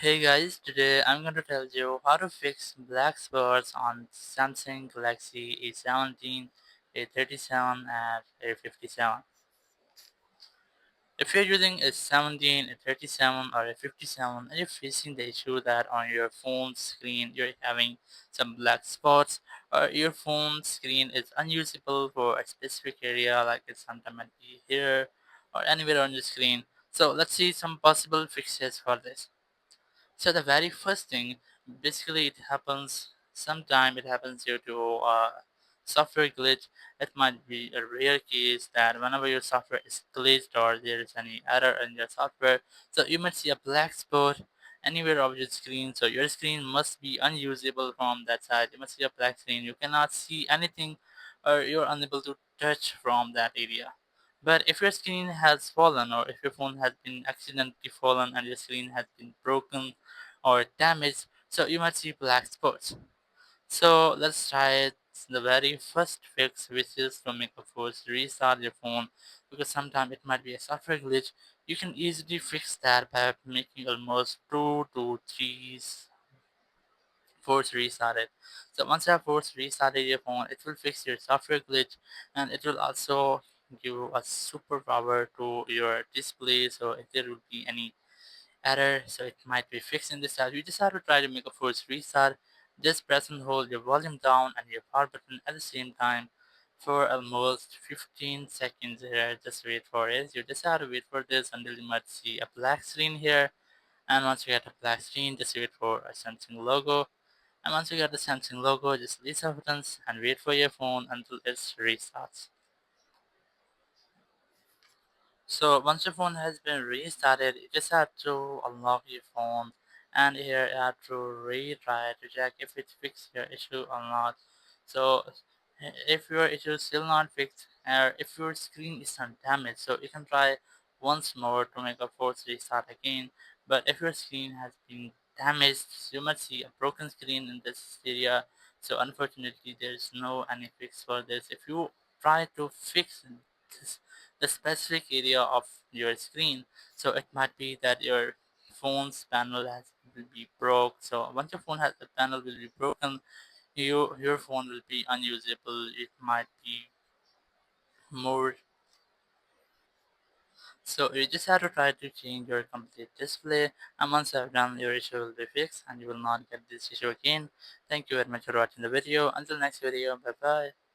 Hey guys, today I'm going to tell you how to fix black spots on Samsung Galaxy A17, A37 and A57. If you're using a 17, a 37 or a 57 and you're facing the issue that on your phone screen you're having some black spots or your phone screen is unusable for a specific area like it's sometimes be here or anywhere on your screen. So let's see some possible fixes for this. So the very first thing, basically it happens sometime it happens due to software glitch. It might be a rare case that whenever your software is glitched or there is any error in your software, so you might see a black spot anywhere of your screen. So your screen must be unusable from that side. You must see a black screen. You cannot see anything or you're unable to touch from that area. But if your screen has fallen or if your phone has been accidentally fallen and your screen has been broken or damaged, so you might see black spots. So let's try it. The very first fix, which is to make a force restart your phone, because sometimes it might be a software glitch. You can easily fix that by making almost 2 to 3 force restarted. So once you have force restarted your phone, it will fix your software glitch and it will also give a superpower to your display. So if there will be any error, so it might be fixed in this tab. You just have to try to make a force restart. Just press and hold your volume down and your power button at the same time for almost 15 seconds here. Just wait for it. You just have to wait for this until you might see a black screen here. And once you get a black screen, just wait for a Samsung logo. And once you get the Samsung logo, just release the buttons and wait for your phone until it restarts. So once your phone has been restarted, you just have to unlock your phone and here you have to retry to check if it fixed your issue or not. So if your issue is still not fixed or if your screen is not damaged, so you can try once more to make a force restart again. But if your screen has been damaged, you must see a broken screen in this area. So unfortunately there is no any fix for this. If you try to fix this the specific area of your screen, so it might be that your phone's panel has will be broke. So once your phone has the panel will be broken, your phone will be unusable. It might be more. So you just have to try to change your complete display, and once you have done, your issue will be fixed and you will not get this issue again. Thank you very much for watching the video. Until next video, bye bye.